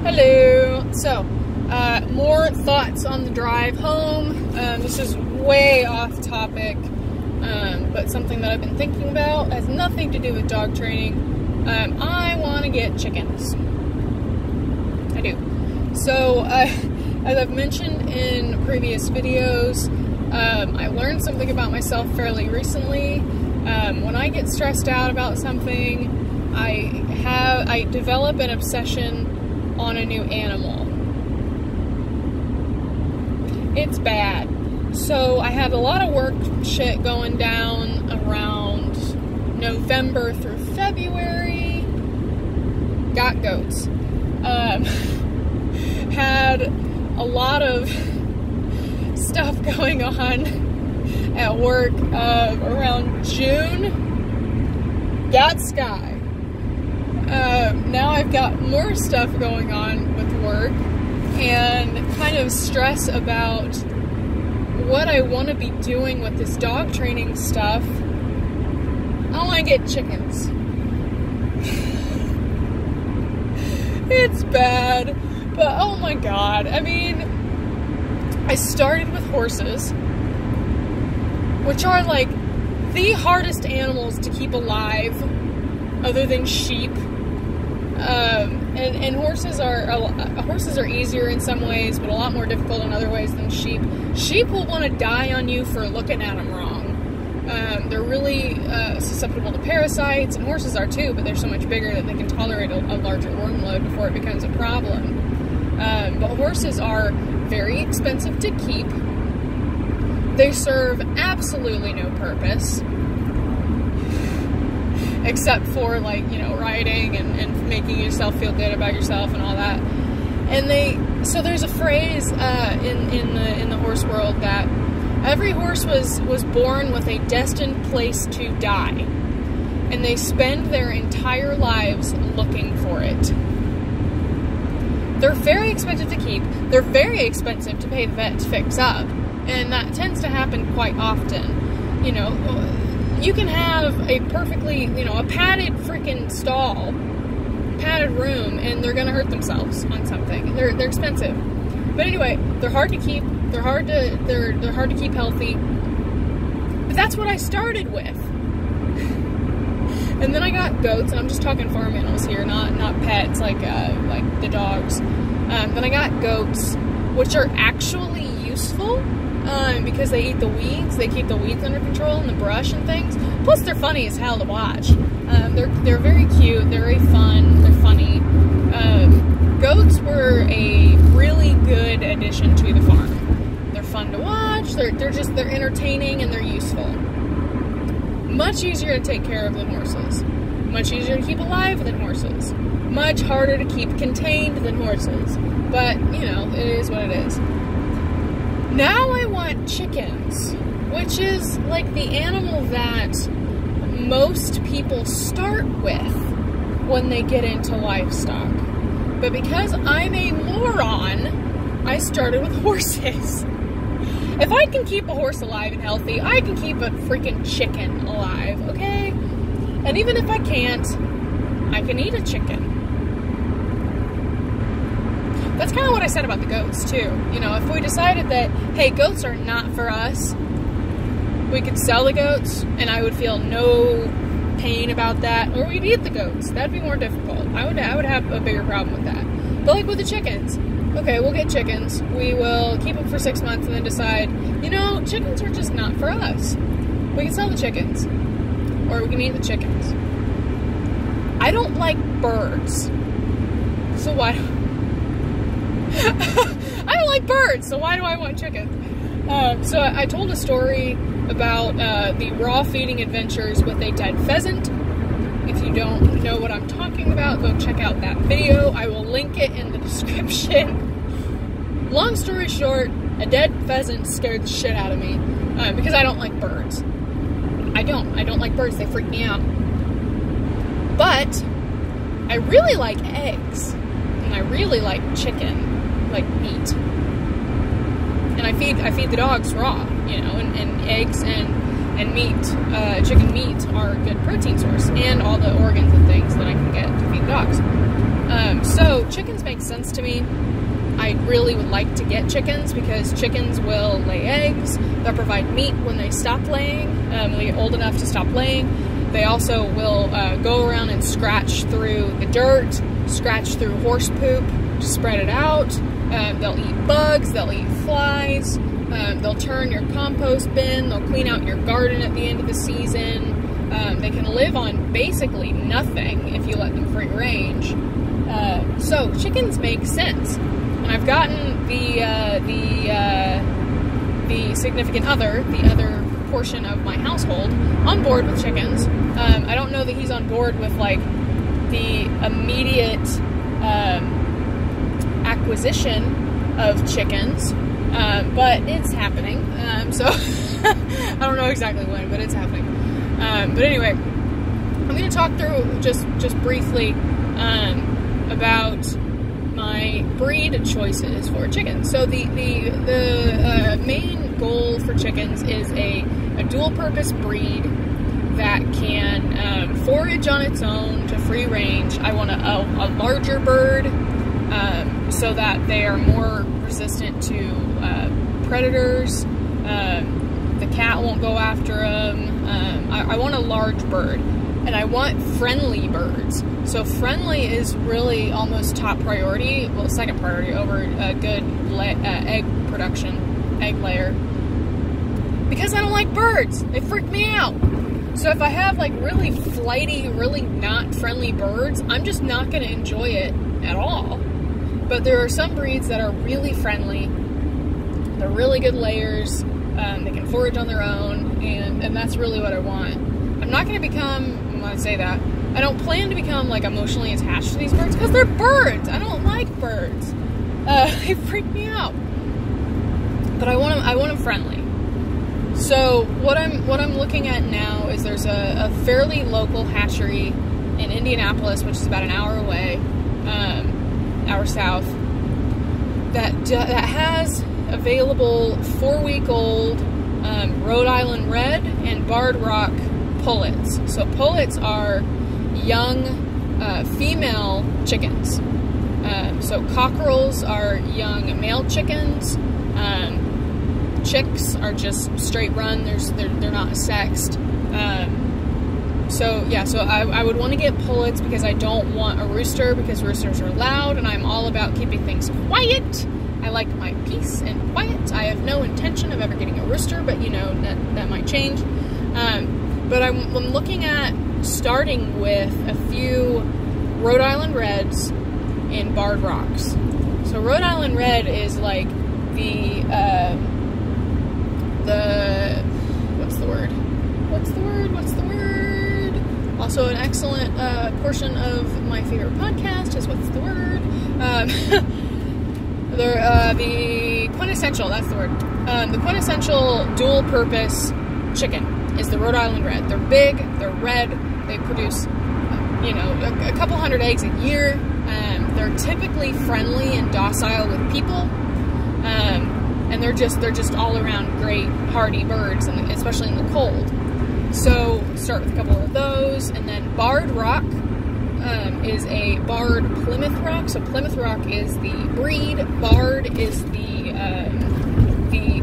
Hello. So, more thoughts on the drive home. This is way off topic, but something that I've been thinking about. Has nothing to do with dog training. I want to get chickens. I do. So, as I've mentioned in previous videos, I learned something about myself fairly recently. When I get stressed out about something, I develop an obsession on a new animal. It's bad. So I had a lot of work shit going down around November through February. Got goats. Had a lot of stuff going on at work around June. Got Sky. Now I've got more stuff going on with work and kind of stress about what I want to be doing with this dog training stuff. I want to get chickens. It's bad, but oh my god. I mean, I started with horses, which are like the hardest animals to keep alive other than sheep. And horses are easier in some ways, but a lot more difficult in other ways than sheep. Sheep will want to die on you for looking at them wrong. They're really susceptible to parasites, and horses are too, but they're so much bigger that they can tolerate a larger worm load before it becomes a problem. But horses are very expensive to keep. They serve absolutely no purpose, except for, like, you know, riding and making yourself feel good about yourself and all that. And so there's a phrase in the horse world that every horse was born with a destined place to die, and they spend their entire lives looking for it. They're very expensive to keep. They're very expensive to pay the vet to fix up, and that tends to happen quite often. You know, you can have a perfectly, you know, a padded freaking stall, padded room, and they're gonna hurt themselves on something. They're expensive. But anyway, they're hard to keep. They're hard to keep healthy. But that's what I started with. And then I got goats, and I'm just talking farm animals here, not pets like the dogs. Then I got goats, which are actually useful. Because they eat the weeds, they keep the weeds under control and the brush and things. Plus, they're funny as hell to watch. They're very cute, they're very fun, they're funny. Goats were a really good addition to the farm. They're fun to watch, they're entertaining, and they're useful. Much easier to take care of than horses. Much easier to keep alive than horses. Much harder to keep contained than horses. But, you know, it is what it is. Now I want chickens, which is like the animal that most people start with when they get into livestock. But because I'm a moron, I started with horses. If I can keep a horse alive and healthy, I can keep a freaking chicken alive, okay? And even if I can't, I can eat a chicken. That's kind of what I said about the goats, too. You know, if we decided that, hey, goats are not for us, we could sell the goats, and I would feel no pain about that, or we'd eat the goats. That'd be more difficult. I would have a bigger problem with that. But like with the chickens, okay, we'll get chickens, we will keep them for 6 months, and then decide, you know, chickens are just not for us. We can sell the chickens, or we can eat the chickens. I don't like birds, so why... I don't like birds, so why do I want chickens? So I told a story about the raw feeding adventures with a dead pheasant. If you don't know what I'm talking about, go check out that video. I will link it in the description. Long story short, a dead pheasant scared the shit out of me because I don't like birds. I don't like birds. They freak me out. But I really like eggs, and I really like chicken. Like meat, and I feed the dogs raw, you know, and eggs and meat, chicken meat are a good protein source, and all the organs and things that I can get to feed dogs. So chickens make sense to me. I really would like to get chickens because chickens will lay eggs. They'll provide meat when they stop laying, when they get old enough to stop laying. They also will go around and scratch through the dirt, scratch through horse poop to spread it out. They'll eat bugs, they'll eat flies, they'll turn your compost bin, they'll clean out your garden at the end of the season. They can live on basically nothing if you let them free range. So chickens make sense. And I've gotten the significant other, the other portion of my household, on board with chickens. I don't know that he's on board with like the immediate acquisition of chickens, but it's happening. So I don't know exactly when, but it's happening. But anyway, I'm going to talk through just briefly about my breed choices for chickens. So the main goal for chickens is a dual-purpose breed that can forage on its own to free range. I want a larger bird so that they are more resistant to predators. The cat won't go after them. I want a large bird. And I want friendly birds. So friendly is really almost top priority, well, second priority over a good egg production, egg layer. Because I don't like birds. They freak me out. So if I have like really flighty, really not friendly birds, I'm just not going to enjoy it at all. But there are some breeds that are really friendly. They're really good layers. They can forage on their own, and that's really what I want. I'm not going to become, when I say that, I don't plan to become like emotionally attached to these birds because they're birds. I don't like birds. They freak me out. But I want them friendly. So what I'm looking at now is there's a fairly local hatchery in Indianapolis, which is about an hour away, hour south, that has available 4-week-old Rhode Island Red and Barred Rock pullets. So pullets are young female chickens. So cockerels are young male chickens. Chicks are just straight run. They're not sexed. So yeah, so I would want to get pullets because I don't want a rooster because roosters are loud and I'm all about keeping things quiet. I like my peace and quiet. I have no intention of ever getting a rooster, but you know, that might change. But I'm looking at starting with a few Rhode Island Reds in Barred Rocks. So Rhode Island Red is like the what's the word? Also an excellent portion of my favorite podcast is What's the Word? The quintessential, that's the word. The quintessential dual-purpose chicken is the Rhode Island Red. They're big, they're red, they produce, you know, a couple hundred eggs a year. They're typically friendly and docile with people, and they're just all around great hardy birds, and especially in the cold. So start with a couple of those, and then Barred Rock is a barred Plymouth Rock. So Plymouth Rock is the breed, barred is the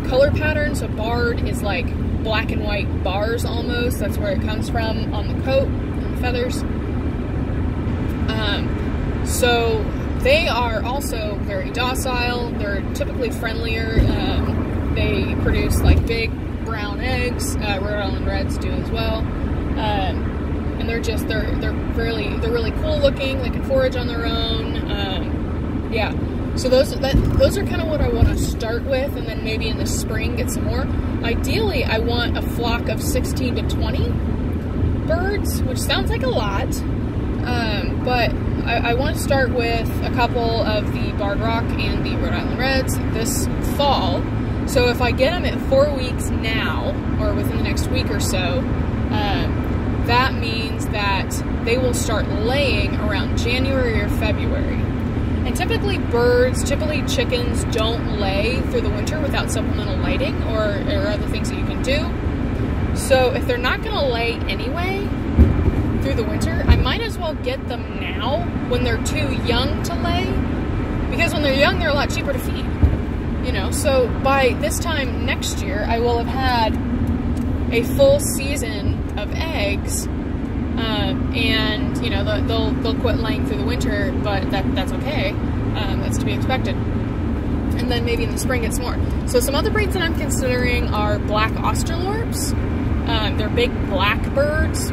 color pattern. So barred is like black and white bars almost. That's where it comes from on the coat and the feathers. So they are also very docile. They're typically friendlier. They produce like big brown eggs. Rhode Island Reds do as well. And they're really cool looking. They can forage on their own. Yeah. So those are kind of what I want to start with, and then maybe in the spring get some more. Ideally, I want a flock of 16 to 20 birds, which sounds like a lot, but I want to start with a couple of the Barred Rock and the Rhode Island Reds this fall. So if I get them at 4 weeks now, or within the next week or so, that means that they will start laying around January or February. And typically chickens don't lay through the winter without supplemental lighting or other things that you can do. So if they're not going to lay anyway, through the winter, I might as well get them now when they're too young to lay, because when they're young, they're a lot cheaper to feed, you know. So by this time next year, I will have had a full season of eggs, and you know, they'll quit laying through the winter, but that's okay. That's to be expected. And then maybe in the spring get some more. So some other breeds that I'm considering are black Australorps. They're big black birds.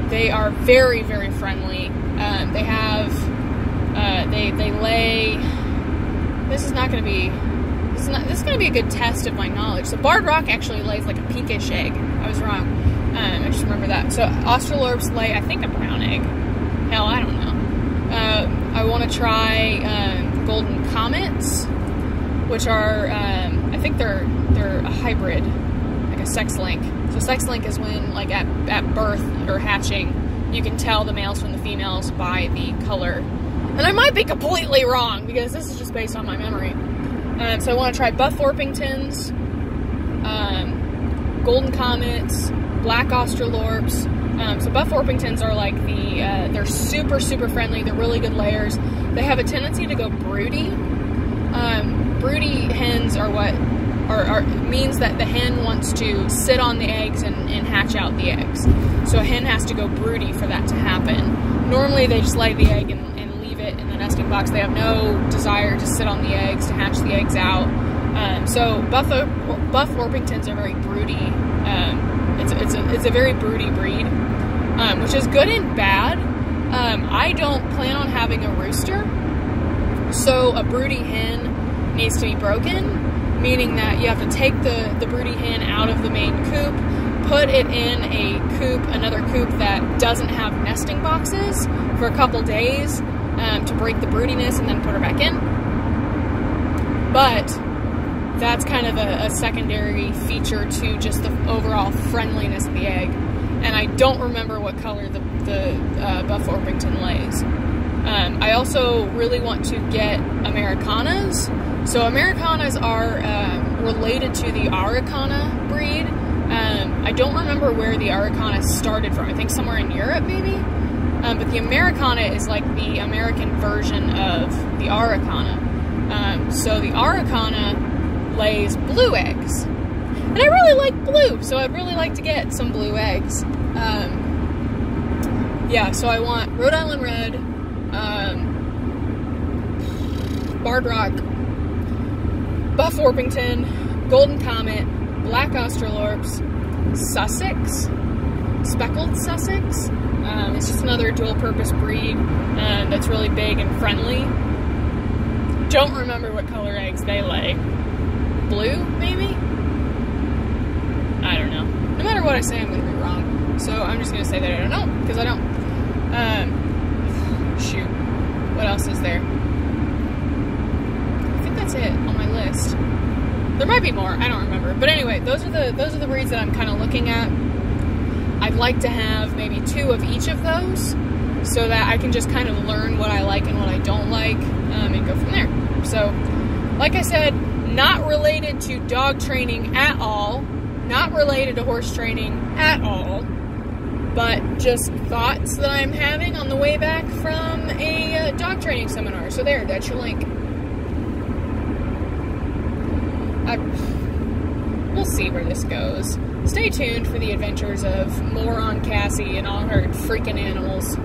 They are very, very friendly. They have, they lay, this is going to be a good test of my knowledge. So Barred Rock actually lays like a pinkish egg. I was wrong. I just remember that. So Australorps lay, I think, a brown egg. Hell, I don't know. I want to try Golden Comets, which are, I think they're a hybrid, like a sex link. So sex link is when, like, at birth or hatching, you can tell the males from the females by the color. And I might be completely wrong, because this is just based on my memory. So I want to try Buff Orpingtons, Golden Comets, Black Australorps. So Buff Orpingtons are like they're super, super friendly. They're really good layers. They have a tendency to go broody. Broody hens are what means that the hen wants to sit on the eggs and hatch out the eggs. So a hen has to go broody for that to happen. Normally they just lay the egg and leave it in the nesting box. They have no desire to sit on the eggs, to hatch the eggs out. So Buff Orpingtons are very broody. It's a very broody breed, which is good and bad. I don't plan on having a rooster, so a broody hen needs to be broken, meaning that you have to take the broody hen out of the main coop, put it in another coop that doesn't have nesting boxes for a couple days to break the broodiness, and then put her back in. But that's kind of a secondary feature to just the overall friendliness of the egg. And I don't remember what color the Buff Orpington lays. I also really want to get Americanas. So Americanas are related to the Araucana breed. I don't remember where the Araucana started from. I think somewhere in Europe, maybe? But the Americana is like the American version of the Araucana. So the Araucana lays blue eggs. And I really like blue, so I'd really like to get some blue eggs. Yeah, so I want Rhode Island Red, Barred Rock, Buff Orpington, Golden Comet, Black Australorps, Sussex, Speckled Sussex. It's just another dual-purpose breed that's really big and friendly. Don't remember what color eggs they lay. Blue, maybe? I don't know. No matter what I say, I'm going to be wrong. So I'm just going to say that I don't know, because I don't. Shoot. What else is there? I think that's it on my list. There might be more. I don't remember. But anyway, those are the breeds that I'm kind of looking at. I'd like to have maybe 2 of each of those, so that I can just kind of learn what I like and what I don't like, and go from there. So, like I said, not related to dog training at all, not related to horse training at all, but just thoughts that I'm having on the way back from a dog training seminar. So there, that's your link. We'll see where this goes. Stay tuned for the adventures of moron Cassie and all her freaking animals.